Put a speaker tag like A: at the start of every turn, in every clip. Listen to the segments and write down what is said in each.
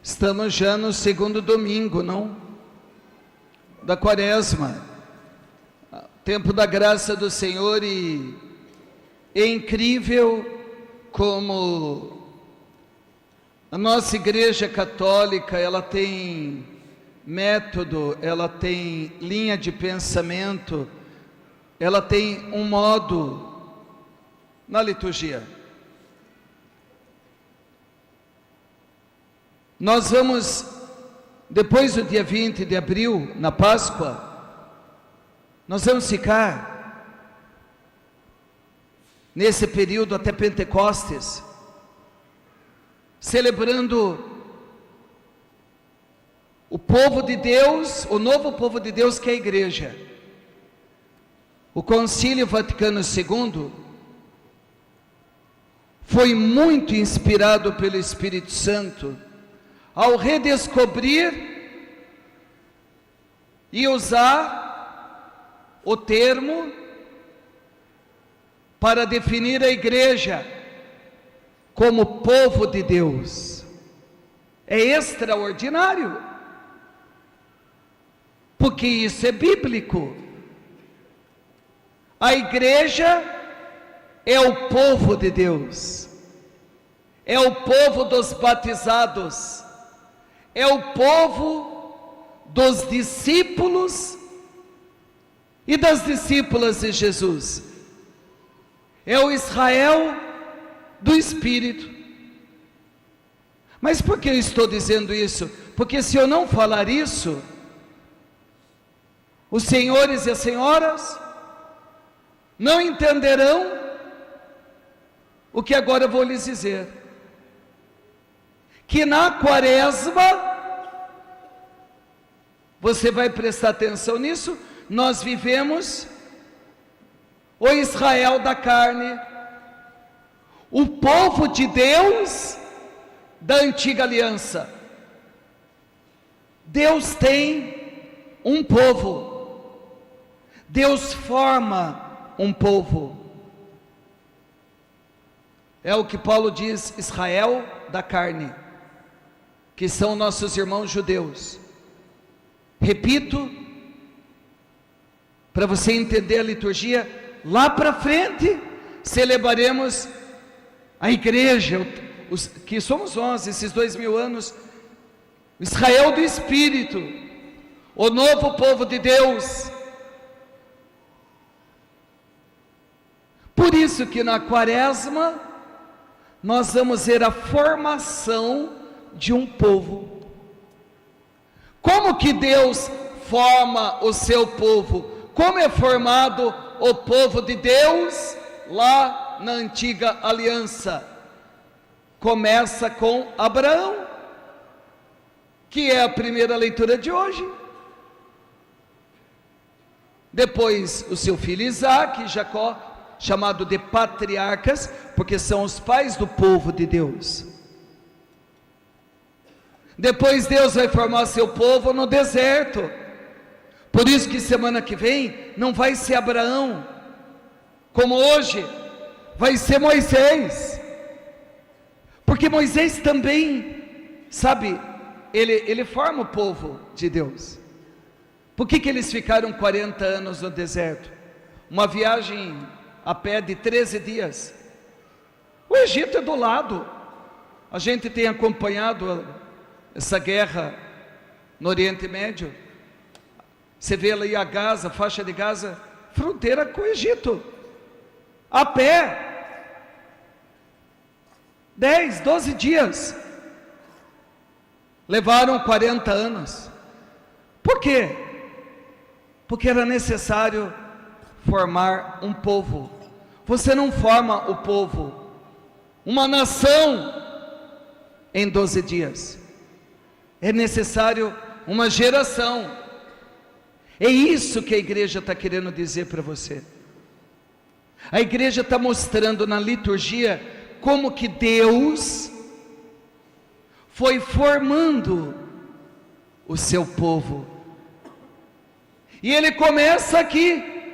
A: estamos já no segundo domingo, não? Da Quaresma, tempo da graça do Senhor, e é incrível como a nossa Igreja Católica, ela tem método, ela tem linha de pensamento, ela tem um modo na liturgia. Nós vamos, depois do dia 20 de abril, na Páscoa, nós vamos ficar nesse período até Pentecostes, celebrando o povo de Deus, o novo povo de Deus, que é a Igreja. O Concílio Vaticano II foi muito inspirado pelo Espírito Santo ao redescobrir e usar o termo para definir a Igreja como povo de Deus. É extraordinário, porque isso é bíblico. A Igreja é o povo de Deus, é o povo dos batizados, é o povo dos discípulos e das discípulas de Jesus, é o Israel do Espírito. Mas por que eu estou dizendo isso? Porque se eu não falar isso, os senhores e as senhoras não entenderão o que agora eu vou lhes dizer. Que na Quaresma, você vai prestar atenção nisso, nós vivemos o Israel da carne, o povo de Deus da antiga aliança. Deus tem um povo, Deus forma um povo. É o que Paulo diz, Israel da carne, que são nossos irmãos judeus. Repito, para você entender a liturgia, lá para frente celebraremos a Igreja, que somos nós, esses 2000 anos, Israel do Espírito, o novo povo de Deus. Por isso que na Quaresma nós vamos ver a formação de um povo. Como que Deus forma o seu povo? Como é formado o povo de Deus lá na antiga aliança? Começa com Abraão, que é a primeira leitura de hoje. Depois o seu filho Isaac e Jacó, chamado de patriarcas, porque são os pais do povo de Deus. Depois Deus vai formar seu povo no deserto. Por isso que semana que vem não vai ser Abraão, como hoje, vai ser Moisés. Porque Moisés também, sabe, ele forma o povo de Deus. Por que eles ficaram 40 anos no deserto? Uma viagem a pé de 13 dias. O Egito é do lado. A gente tem acompanhado essa guerra no Oriente Médio. Você vê ali a Gaza, faixa de Gaza, fronteira com o Egito, a pé, 10, 12 dias, levaram 40 anos, por quê? Porque era necessário formar um povo. Você não forma o povo, uma nação, em 12 dias, é necessário uma geração. É isso que a igreja está querendo dizer para você. A igreja está mostrando na liturgia como que Deus foi formando o seu povo. E Ele começa aqui,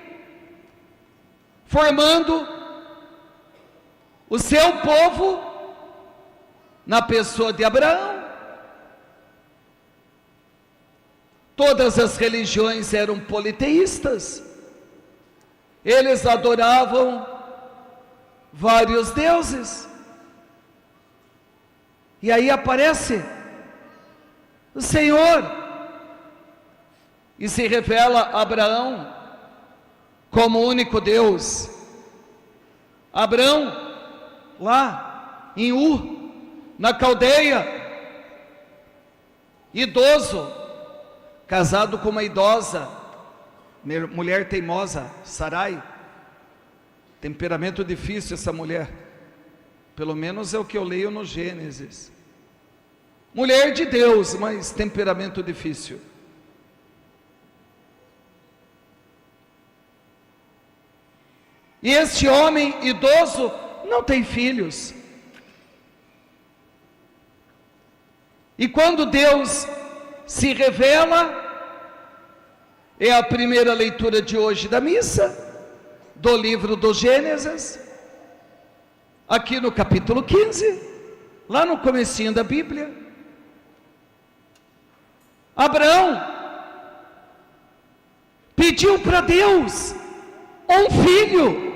A: formando o seu povo na pessoa de Abraão. Todas as religiões eram politeístas, eles adoravam vários deuses, e aí aparece o Senhor, e se revela a Abraão como o único Deus. Abraão, lá em Ur, na Caldeia, idoso, casado com uma idosa, mulher teimosa, Sarai, temperamento difícil essa mulher, pelo menos é o que eu leio no Gênesis. Mulher de Deus, mas temperamento difícil. E este homem idoso não tem filhos. E quando Deus se revela, é a primeira leitura de hoje da missa, do livro do Gênesis, aqui no capítulo 15, lá no comecinho da Bíblia. Abraão pediu para Deus um filho.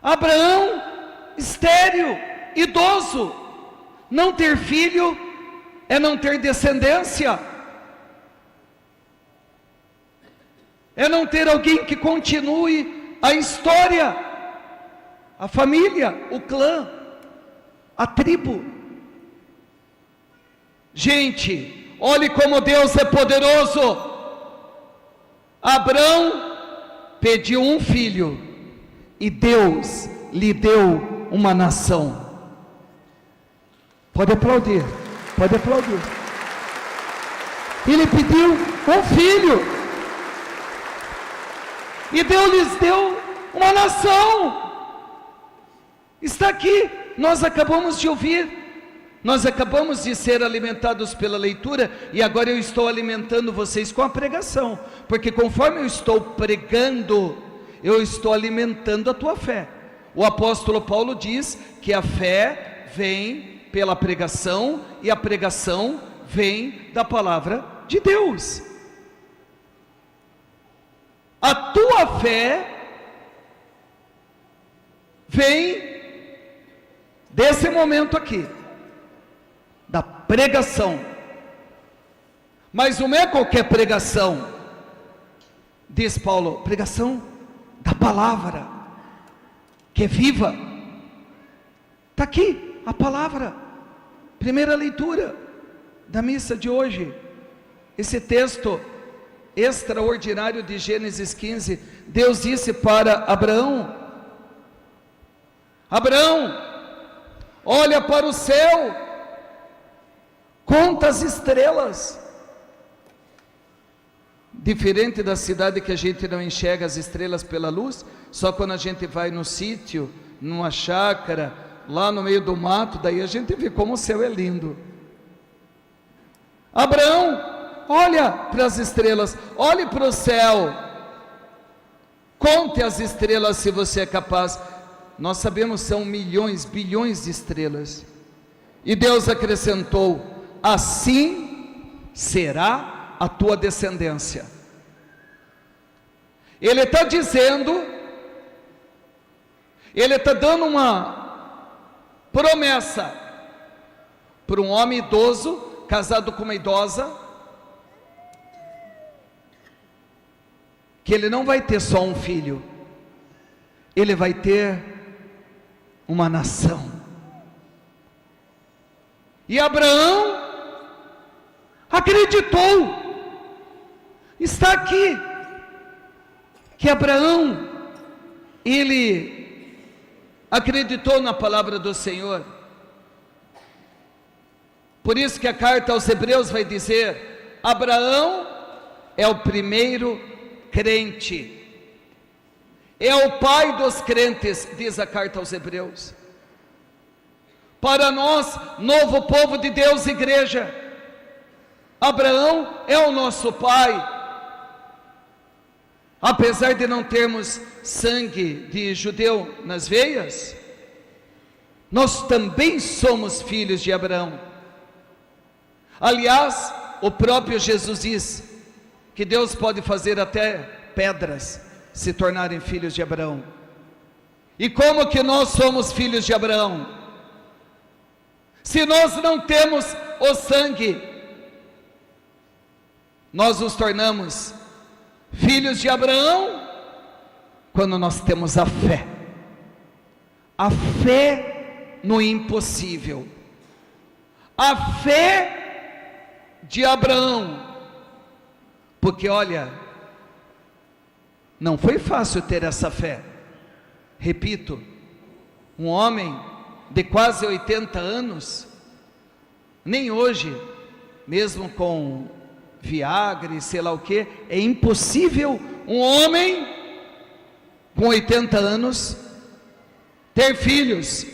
A: Abraão, estéril, idoso, não ter filho é não ter descendência, é não ter alguém que continue a história, a família, o clã, a tribo. Gente, olhe como Deus é poderoso. Abraão pediu um filho e Deus lhe deu uma nação. Pode aplaudir, pode aplaudir. Ele pediu um filho e Deus lhes deu uma nação. Está aqui, nós acabamos de ouvir, nós acabamos de ser alimentados pela leitura, e agora eu estou alimentando vocês com a pregação, porque conforme eu estou pregando, eu estou alimentando a tua fé. O apóstolo Paulo diz que a fé vem pela pregação, e a pregação vem da palavra de Deus. A tua fé vem desse momento aqui, da pregação. Mas não é qualquer pregação, diz Paulo, pregação da palavra, que é viva. Está aqui a palavra, primeira leitura da missa de hoje, esse texto extraordinário de Gênesis 15. Deus disse para Abraão: Abraão, olha para o céu, conta as estrelas. Diferente da cidade, que a gente não enxerga as estrelas pela luz, só quando a gente vai no sítio, numa chácara, lá no meio do mato, daí a gente vê como o céu é lindo. Abraão, olha para as estrelas, olhe para o céu, conte as estrelas se você é capaz. Nós sabemos, são milhões, bilhões de estrelas. E Deus acrescentou: assim será a tua descendência. Ele está dizendo, ele está dando uma promessa para um homem idoso, casado com uma idosa, que ele não vai ter só um filho, ele vai ter uma nação. E Abraão acreditou. Está aqui que Abraão, ele acreditou na palavra do Senhor. Por isso que a carta aos Hebreus vai dizer: Abraão é o primeiro crente, é o pai dos crentes, diz a carta aos Hebreus. Para nós, novo povo de Deus, igreja, Abraão é o nosso pai. Apesar de não termos sangue de judeu nas veias, Nós também somos filhos de Abraão. Aliás, o próprio Jesus diz que Deus pode fazer até pedras se tornarem filhos de Abraão. E como que nós somos filhos de Abraão? Se nós não temos o sangue, nós nos tornamos filhos de Abraão quando nós temos a fé. A fé no impossível. A fé de Abraão. Porque olha, não foi fácil ter essa fé. Repito, um homem de quase 80 anos, nem hoje, mesmo com Viagra e sei lá o que, é impossível um homem com 80 anos ter filhos,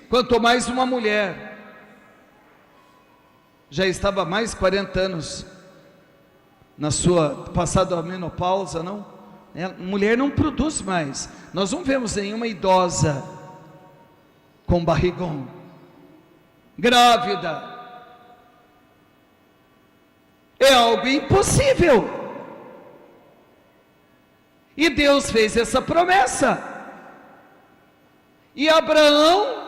A: quanto mais uma mulher. Já estava mais de 40 anos na sua passada a menopausa, não? Mulher não produz mais. Nós não vemos nenhuma idosa com barrigão, grávida. É algo impossível. E Deus fez essa promessa. E Abraão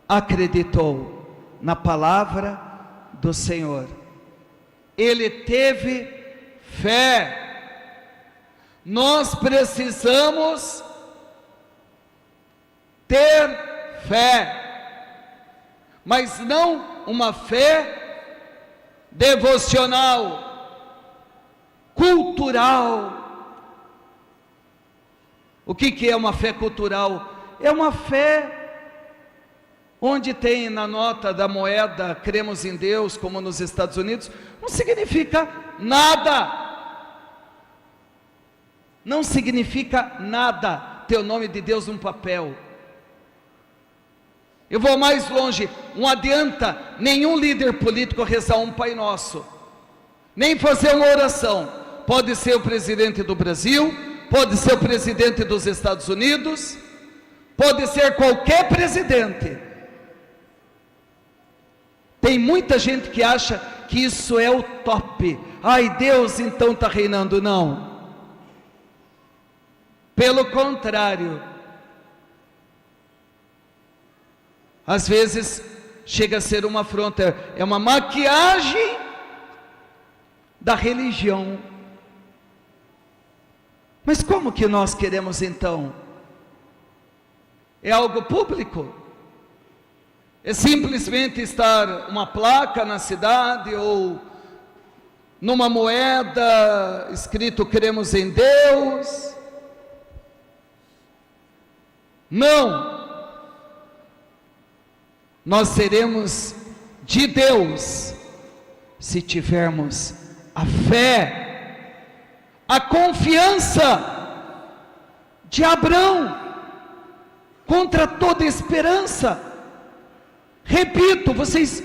A: acreditou na palavra do Senhor. Ele teve fé. Nós precisamos ter fé, mas não uma fé devocional, cultural. O que é uma fé cultural? É uma fé onde tem na nota da moeda cremos em Deus, como nos Estados Unidos. Não significa nada. Não significa nada ter o nome de Deus num papel. Eu vou mais longe. Não adianta nenhum líder político rezar um Pai Nosso, nem fazer uma oração. Pode ser o presidente do Brasil, pode ser o presidente dos Estados Unidos, pode ser qualquer presidente. Tem muita gente que acha que isso é o top. Ai, Deus então está reinando. Não. Pelo contrário, às vezes chega a ser uma afronta, é uma maquiagem da religião. Mas como que nós queremos então? É algo público? É simplesmente estar uma placa na cidade ou numa moeda escrito cremos em Deus? Não, nós seremos de Deus se tivermos a fé, a confiança de Abraão, contra toda esperança. Repito, vocês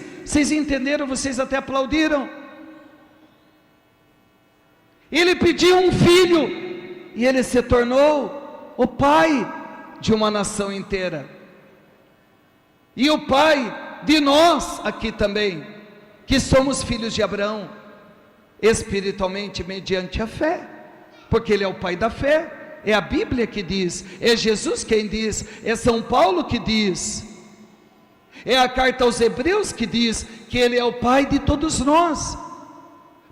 A: entenderam, vocês até aplaudiram. Ele pediu um filho e ele se tornou o pai de uma nação inteira, e o pai de nós aqui também, que somos filhos de Abraão, espiritualmente mediante a fé, porque ele é o pai da fé. É a Bíblia que diz, é Jesus quem diz, é São Paulo que diz, é a carta aos Hebreus que diz que ele é o pai de todos nós,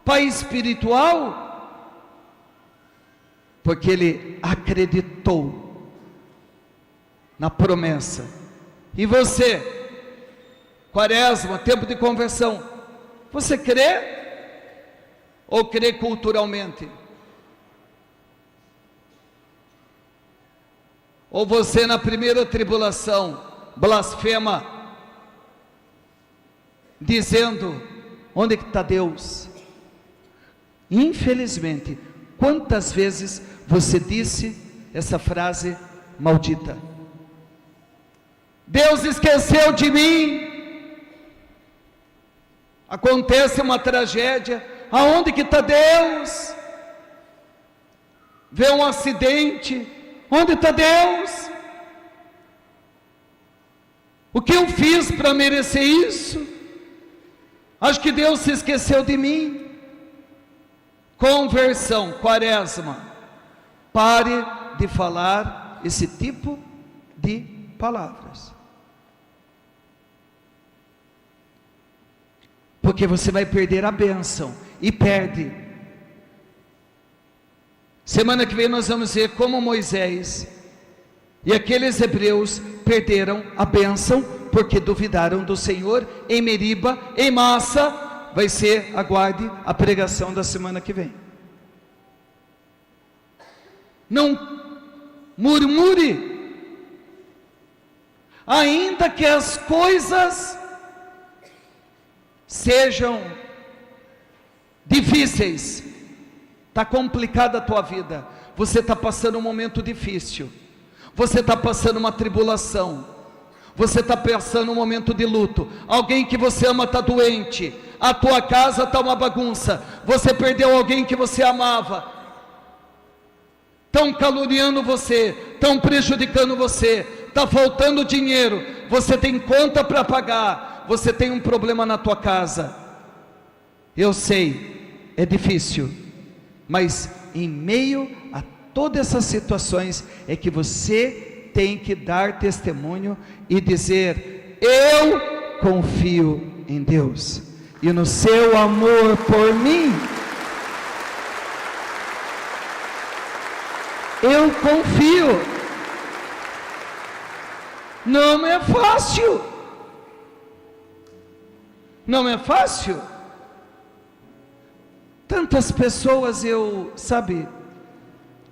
A: pai espiritual, porque ele acreditou na promessa. E você, Quaresma, tempo de conversão, você crê ou crê culturalmente? Ou você na primeira tribulação blasfema, dizendo, onde que está Deus? Infelizmente, quantas vezes você disse essa frase maldita? Deus esqueceu de mim. Acontece uma tragédia, aonde que está Deus? Vê um acidente, onde está Deus? O que eu fiz para merecer isso? Acho que Deus se esqueceu de mim. Conversão, quaresma. Pare de falar esse tipo de palavras. Porque você vai perder a bênção. E perde. Semana que vem nós vamos ver como Moisés e aqueles hebreus perderam a bênção porque duvidaram do Senhor em Meriba, em Massa. Vai ser, aguarde a pregação da semana que vem. Não murmure, ainda que as coisas sejam difíceis. Está complicada a tua vida, você está passando um momento difícil, você está passando uma tribulação, você está passando um momento de luto, alguém que você ama está doente, a tua casa está uma bagunça, você perdeu alguém que você amava, estão caluniando você, estão prejudicando você, está faltando dinheiro, você tem conta para pagar, você tem um problema na tua casa. Eu sei, é difícil, mas em meio a todas essas situações é que você tem que dar testemunho e dizer: eu confio em Deus e no seu amor por mim. Eu confio. Não é fácil. Não é fácil. Tantas pessoas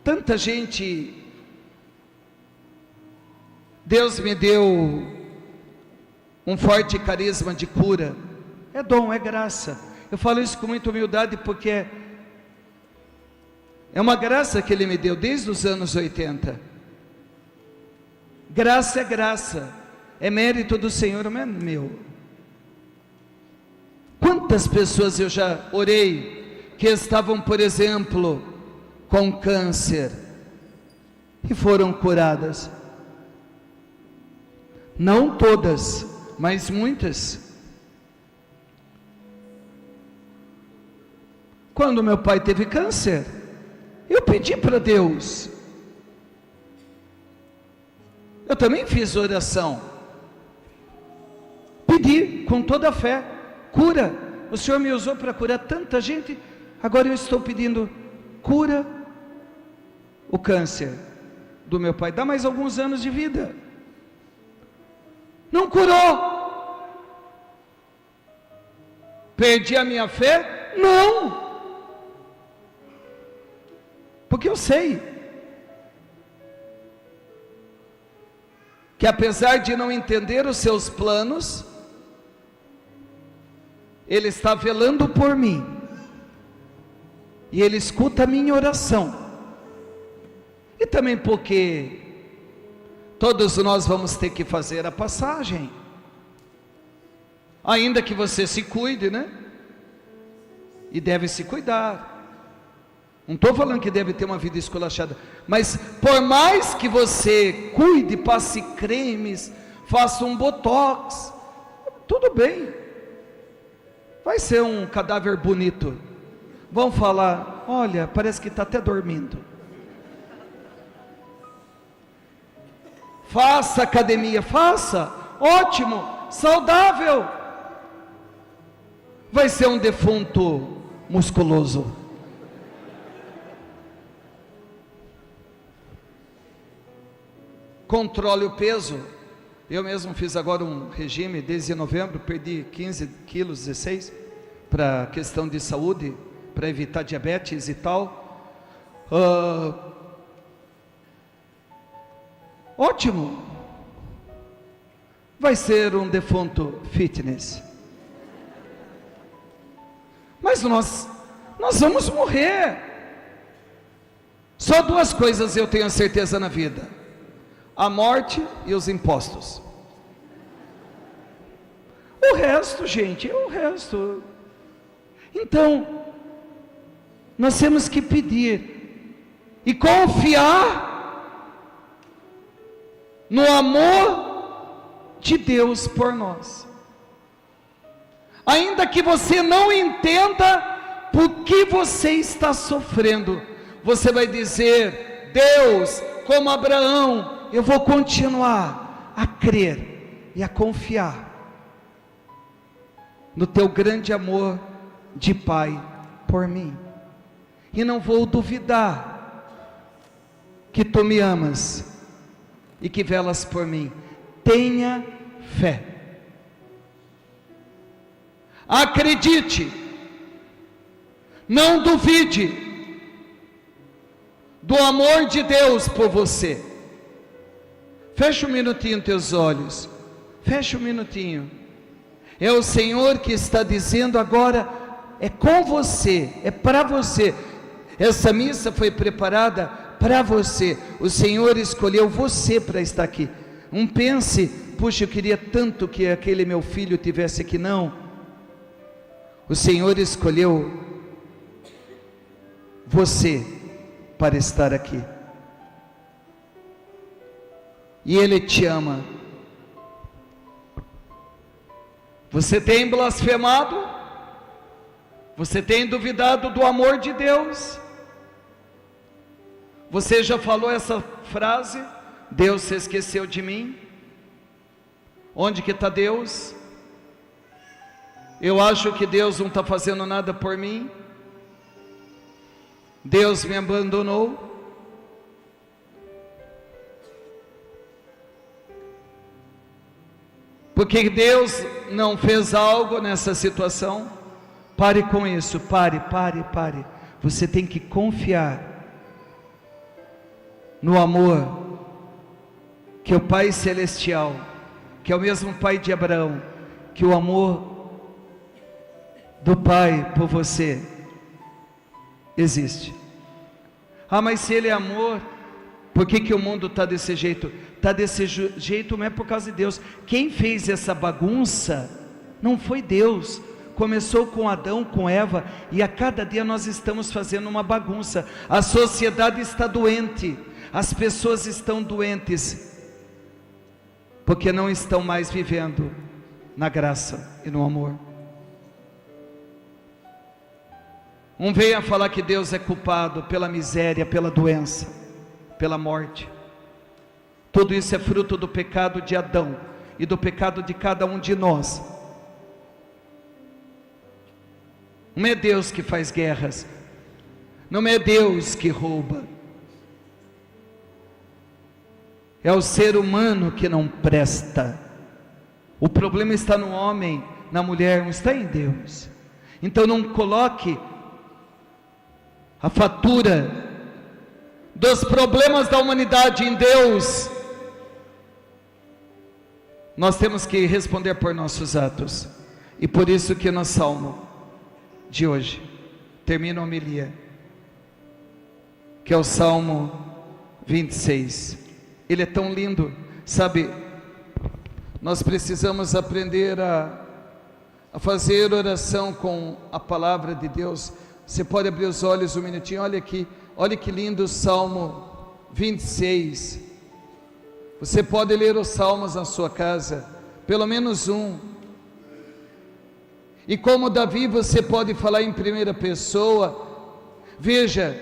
A: tanta gente, Deus me deu um forte carisma de cura, é dom, é graça, eu falo isso com muita humildade, porque é uma graça que Ele me deu desde os anos 80, graça é graça, é mérito do Senhor, não é meu. Quantas pessoas eu já orei, que estavam, por exemplo, com câncer, e foram curadas, não todas, mas muitas. Quando meu pai teve câncer, eu pedi para Deus, eu também fiz oração, pedi com toda a fé, cura, o Senhor me usou para curar tanta gente, agora eu estou pedindo, cura o câncer do meu pai, dá mais alguns anos de vida. Não curou. Perdi a minha fé? Não. Porque eu sei que apesar de não entender os seus planos, Ele está velando por mim. E Ele escuta a minha oração. E também porque todos nós vamos ter que fazer a passagem. Ainda que você se cuide, né? E deve se cuidar. Não estou falando que deve ter uma vida esculachada. Mas por mais que você cuide, passe cremes, faça um botox, tudo bem. Vai ser um cadáver bonito. Vão falar: olha, parece que está até dormindo. Faça academia, faça, ótimo, saudável. Vai ser um defunto musculoso. Controle o peso. Eu mesmo fiz agora um regime desde novembro, perdi 15 quilos, 16, para questão de saúde, para evitar diabetes e tal. Ótimo. Vai ser um defunto fitness. Mas nós vamos morrer. Só duas coisas eu tenho certeza na vida: a morte e os impostos. O resto, gente, o resto. Então, nós temos que pedir e confiar no amor de Deus por nós. Ainda que você não entenda por que você está sofrendo, você vai dizer: Deus, como Abraão, eu vou continuar a crer e a confiar no teu grande amor de Pai por mim, e não vou duvidar que tu me amas e que velas por mim. Tenha fé, acredite, não duvide do amor de Deus por você. Fecha um minutinho teus olhos, fecha um minutinho. É o Senhor que está dizendo agora, é com você, é para você. Essa missa foi preparada para você. O Senhor escolheu você para estar aqui. Não pense: puxa, eu queria tanto que aquele meu filho tivesse aqui. Não. O Senhor escolheu você para estar aqui. E Ele te ama. Você tem blasfemado? Você tem duvidado do amor de Deus? Você já falou essa frase: Deus se esqueceu de mim? Onde que está Deus? Eu acho que Deus não está fazendo nada por mim. Deus me abandonou. Porque Deus não fez algo nessa situação? Pare com isso, pare. Você tem que confiar no amor que o Pai Celestial, que é o mesmo Pai de Abraão, que o amor do Pai por você existe. Ah, mas se Ele é amor, por que o mundo está desse jeito? Está desse jeito não é por causa de Deus. Quem fez essa bagunça não foi Deus. Começou com Adão, com Eva, e a cada dia nós estamos fazendo uma bagunça. A sociedade está doente, as pessoas estão doentes, porque não estão mais vivendo na graça e no amor. Não venha falar que Deus é culpado pela miséria, pela doença, pela morte. Tudo isso é fruto do pecado de Adão e do pecado de cada um de nós. Não é Deus que faz guerras, não é Deus que rouba, é o ser humano que não presta. O problema está no homem, na mulher, não está em Deus. Então não coloque a fatura dos problemas da humanidade em Deus. Nós temos que responder por nossos atos, e por isso que no Salmo de hoje termina a homilia, que é o Salmo 26. Ele é tão lindo, sabe? Nós precisamos aprender a fazer oração com a palavra de Deus. Você pode abrir os olhos um minutinho, olha aqui, olha que lindo o Salmo 26. Você pode ler os salmos na sua casa, pelo menos um. E como Davi, você pode falar em primeira pessoa. Veja,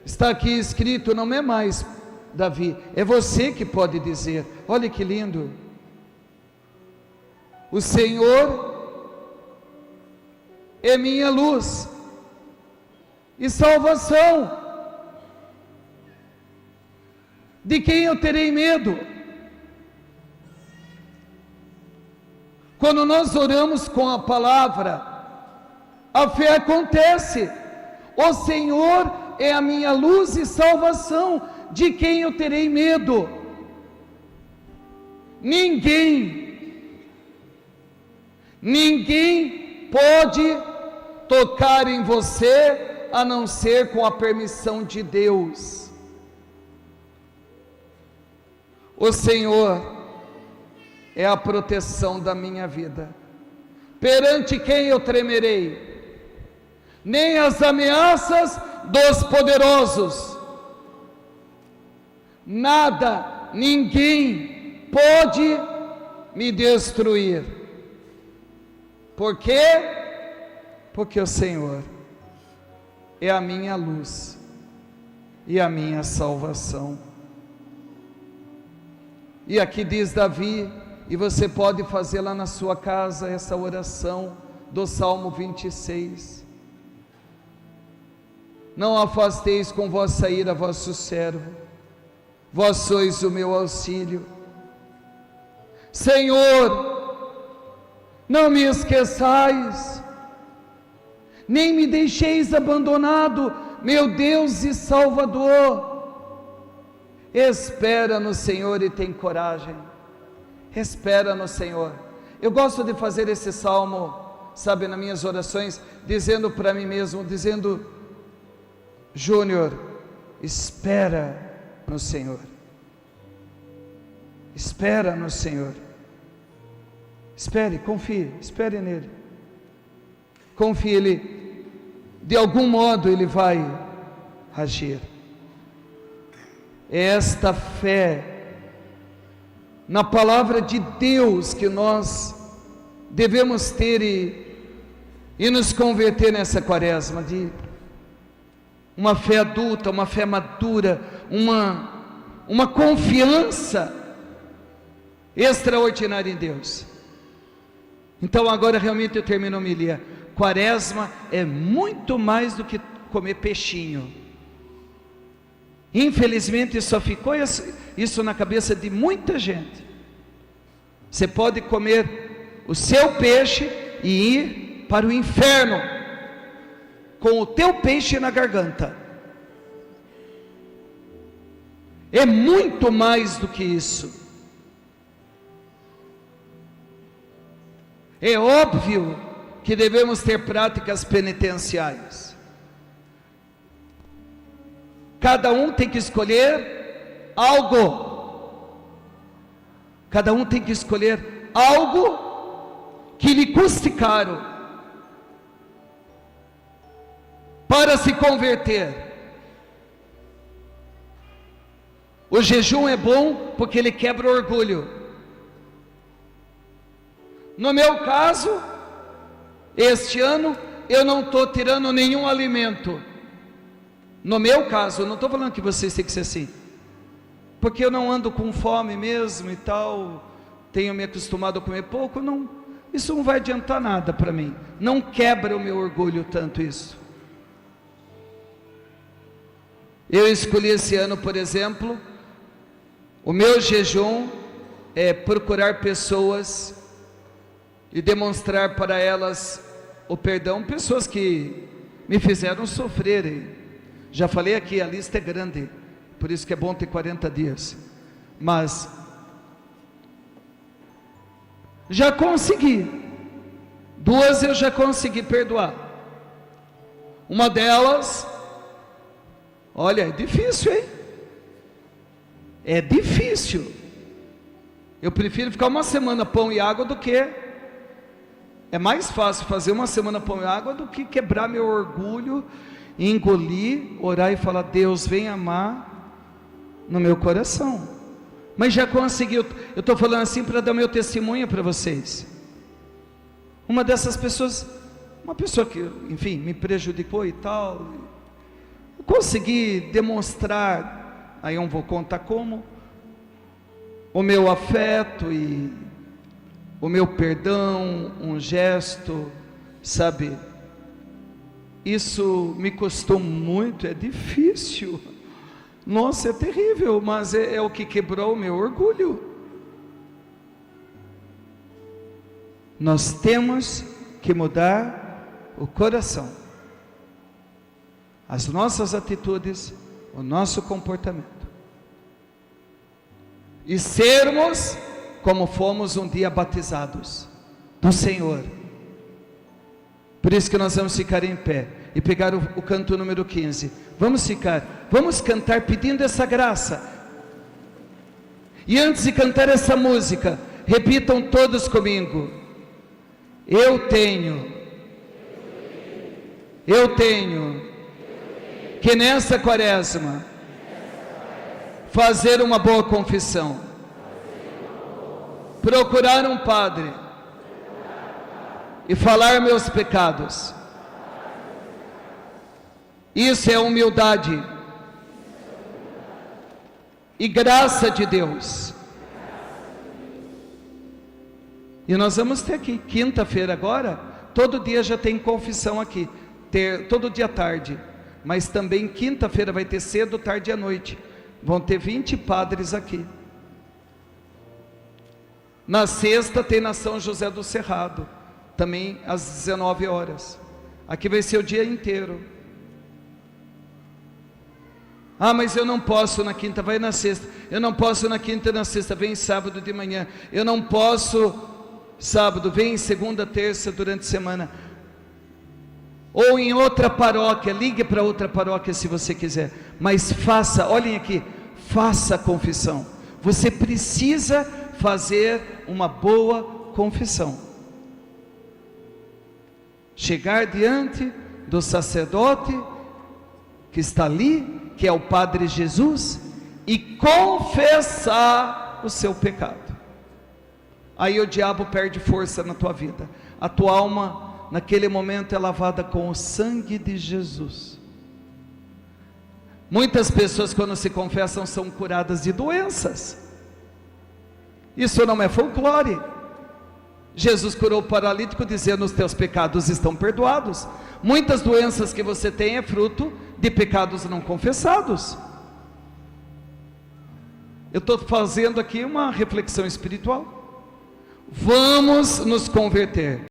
A: está aqui escrito, não é mais Davi, é você que pode dizer. Olha que lindo. O Senhor é minha luz e salvação. De quem eu terei medo? Quando nós oramos com a palavra, a fé acontece. O Senhor é a minha luz e salvação. De quem eu terei medo? Ninguém pode tocar em você a não ser com a permissão de Deus. O Senhor é a proteção da minha vida. Perante quem eu tremerei? Nem as ameaças dos poderosos. Nada, ninguém pode me destruir. Por quê? Porque o Senhor é a minha luz e a minha salvação. E aqui diz Davi, e você pode fazer lá na sua casa essa oração do Salmo 26. Não afasteis com vossa ira vosso servo, vós sois o meu auxílio. Senhor, não me esqueçais, nem me deixeis abandonado, meu Deus e Salvador. Espera no Senhor e tem coragem. Espera no Senhor. Eu gosto de fazer esse salmo, sabe, nas minhas orações, dizendo para mim mesmo, dizendo: Júnior, espera no Senhor. Espera no Senhor. Espere, confie, espere nele. Confie, ele, de algum modo ele vai agir. É esta fé na palavra de Deus que nós devemos ter e nos converter nessa quaresma, de uma fé adulta, uma fé madura, uma confiança extraordinária em Deus. Então agora realmente eu termino a homilia. Quaresma é muito mais do que comer peixinho. Infelizmente só ficou isso na cabeça de muita gente. Você pode comer o seu peixe e ir para o inferno com o teu peixe na garganta. É muito mais do que isso. É óbvio que devemos ter práticas penitenciais. Cada um tem que escolher algo. Cada um tem que escolher algo que lhe custe caro para se converter. O jejum é bom porque ele quebra o orgulho. No meu caso, este ano eu não estou tirando nenhum alimento. No meu caso, eu não estou falando que vocês têm que ser assim, porque eu não ando com fome mesmo e tal, tenho me acostumado a comer pouco, não, isso não vai adiantar nada para mim, não quebra o meu orgulho tanto isso. Eu escolhi esse ano, por exemplo, o meu jejum é procurar pessoas e demonstrar para elas o perdão, pessoas que me fizeram sofrer. Já falei aqui, a lista é grande, por isso que é bom ter 40 dias, mas já consegui, 2 eu já consegui perdoar. Uma delas, olha, é difícil, hein? É difícil. Eu prefiro ficar uma semana pão e água do que... É mais fácil fazer uma semana pão e água do que quebrar meu orgulho, engolir, orar e falar: Deus, vem amar no meu coração. Mas já consegui. Eu estou falando assim para dar meu testemunho para vocês. Uma dessas pessoas, uma pessoa que, enfim, me prejudicou e tal, eu consegui demonstrar, aí eu não vou contar como, o meu afeto e o meu perdão, um gesto, sabe? Isso me custou muito, é difícil, nossa, é terrível, mas é o que quebrou o meu orgulho. Nós temos que mudar o coração, as nossas atitudes, o nosso comportamento, e sermos como fomos um dia batizados do Senhor. Por isso que nós vamos ficar em pé e pegar o canto número 15. Vamos ficar, vamos cantar pedindo essa graça. E antes de cantar essa música, repitam todos comigo: eu tenho que nessa quaresma fazer uma boa confissão. procurar um padre e falar meus pecados. Isso é humildade e graça de Deus. E nós vamos ter aqui, quinta-feira agora, todo dia já tem confissão aqui, todo dia à tarde, mas também quinta-feira vai ter cedo, tarde e à noite, vão ter 20 padres aqui. Na sexta tem na São José do Cerrado, também às 19 horas, aqui vai ser o dia inteiro. Ah, mas eu não posso na quinta, vai na sexta. Eu não posso na quinta e na sexta, vem sábado de manhã. Eu não posso sábado, vem segunda, terça, durante a semana. Ou em outra paróquia, ligue para outra paróquia se você quiser. Mas faça, olhem aqui, faça a confissão. Você precisa fazer uma boa confissão. Chegar diante do sacerdote que está ali, que é o Padre Jesus, e confessar o seu pecado. Aí o diabo perde força na tua vida. A tua alma naquele momento é lavada com o sangue de Jesus. Muitas pessoas quando se confessam são curadas de doenças. Isso não é folclore. Jesus curou o paralítico dizendo: os teus pecados estão perdoados. Muitas doenças que você tem é fruto de pecados não confessados. Eu estou fazendo aqui uma reflexão espiritual. Vamos nos converter.